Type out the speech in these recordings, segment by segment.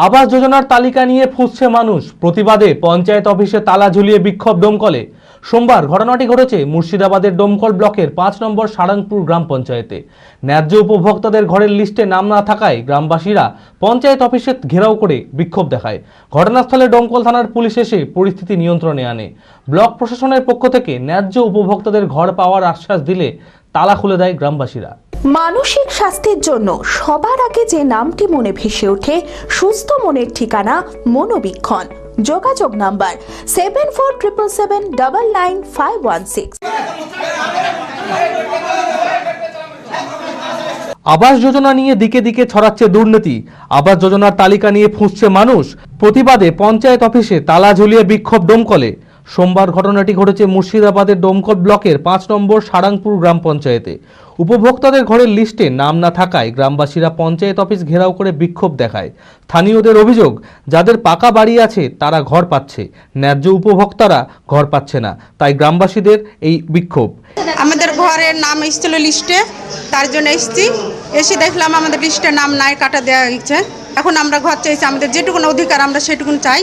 আবাস যোজনার তালিকা নিয়ে ফুঁসছে মানুষ। প্রতিবাদে পঞ্চায়েত অফিসে তালা ঝুলিয়ে বিক্ষোভ ডোমকলে। সোমবার ঘটনাটি ঘটেছে মুর্শিদাবাদের ডোমকল ব্লকের 5 নম্বর সারাংপুর গ্রাম পঞ্চায়েতে। ন্যায্য উপভোক্তাদের ঘরের লিস্টে নাম না থাকায় গ্রামবাসীরা পঞ্চায়েত অফিসে ঘেরাও করে বিক্ষোভ দেখায়। ঘটনাস্থলে ডোমকল থানার পুলিশ এসে পরিস্থিতি নিয়ন্ত্রণে আনে। ব্লক প্রশাসনের পক্ষ থেকে ন্যায্য উপভোক্তাদের ঘর পাওয়ার আশ্বাস দিলে তালা খুলে দেয় গ্রামবাসীরা। মানসিক স্বাস্থ্যের জন্য সবার আগে যে নামটি মনে ভেসে ওঠে, সুস্থ মনের ঠিকানা মনোবীক্ষণ। যোগাযোগ নাম্বার 7477799516। আবাস যোজনা নিয়ে দিকে দিকে ছড়াচ্ছে দুর্নীতি। আবাস যোজনার তালিকা নিয়ে ফুঁসছে মানুষ। প্রতিবাদে পঞ্চায়েত অফিসে তালা ঝুলিয়ে বিক্ষোভ ডোমকলে। সোমবার ঘটনাটি ঘটেছে মুর্শিদাবাদের ডোমকল ব্লকের 5 নম্বর সারাংপুর গ্রাম পঞ্চায়েতে। উপভোক্তাদের ঘরের লিস্টে নাম না থাকায় গ্রামবাসীরা পঞ্চায়েত অফিস ঘেরাও করে বিক্ষোভ দেখায়। স্থানীয়দের অভিযোগ, যাদের পাকা বাড়ি আছে তারা ঘর পাচ্ছে, ন্যায্য উপভোক্তারা ঘর পাচ্ছে না। তাই গ্রামবাসীদের এই বিক্ষোভ। আমাদের ঘরের নাম এসেছিল লিস্টে, তার জন্য এসে দেখলাম আমাদের লিস্টে নাম নাই, কাটা দেওয়া হয়েছে। এখন আমরা ঘর চাইছি, আমাদের যেটুকুন অধিকার আমরা সেটুকুন চাই।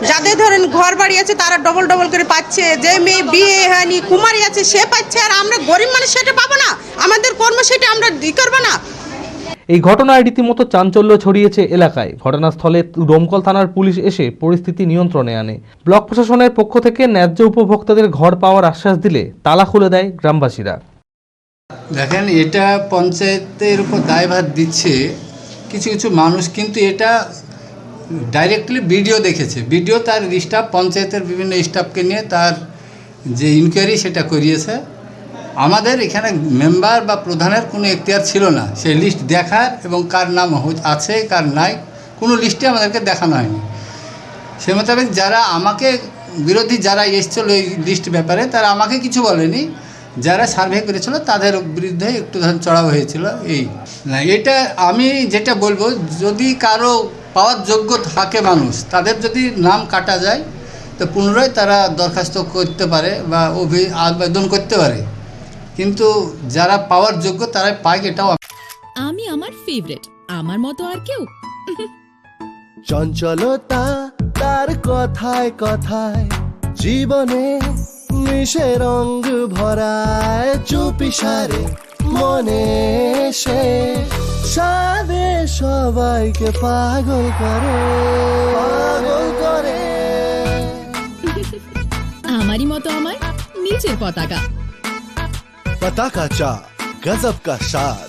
যাদের ধরেন ঘর বাড়ি আছে তারা ডবল ডবল করে পাচ্ছে, যে মেয়ে বিয়ে হয়নি কুমারী আছে সে পাচ্ছে, আর আমরা গরিব মানুষ সেটা পাবো না, আমাদের কর্ম সেটা আমরা করবো না। এই ঘটনায় রীতিমতো চাঞ্চল্য ছড়িয়েছে এলাকায়। ঘটনাস্থলে ডোমকল থানার পুলিশ এসে পরিস্থিতি নিয়ন্ত্রণে আনে। ব্লক প্রশাসনের পক্ষ থেকে ন্যায্য উপভোক্তাদের ঘর পাওয়ার আশ্বাস দিলে তালা খুলে দেয় গ্রামবাসীরা। দেখেন, এটা পঞ্চায়েতের উপর দায়ভার দিচ্ছে কিছু কিছু মানুষ, কিন্তু এটা ডাইরেক্টলি বিডিও দেখেছে। বিডিও তার স্টাফ, পঞ্চায়েতের বিভিন্ন স্টাফকে নিয়ে তার যে ইনকোয়ারি সেটা করিয়েছে। আমাদের এখানে মেম্বার বা প্রধানের কোনো এখতিয়ার ছিল না সেই লিস্ট দেখার, এবং কার নাম আছে কার নাই কোনো লিস্টে আমাদেরকে দেখানো হয়নি। সে মোতাবেক যারা আমাকে বিরোধী যারা এসেছিল এই লিস্ট ব্যাপারে, তারা আমাকে কিছু বলেনি। যারা সার্ভে করেছিল তাদের বিরুদ্ধে একটু চড়াও হয়েছিল। এই না, এটা আমি যেটা বলবো, যদি কারো পাওয়ার যোগ্য থাকে মানুষ, তাদের যদি নাম কাটা যায় তো পুনরায় তারা দরখাস্ত করতে পারে বা আবেদন করতে পারে, কিন্তু যারা পাওয়ার যোগ্য তারাই পায়। এটাও আমি আমার ফেভারিট, আমার মতো আর কেউ। চঞ্চলতা তার কথায় কথায় জীবনে মিশে রঙ ভরায়, চুপি সারে মনে সে সাদে সবাইকে পাগল করে, পাগল করে। আমারই মতো আমার নিজের পতাকা। पता का चा गजब का शाद।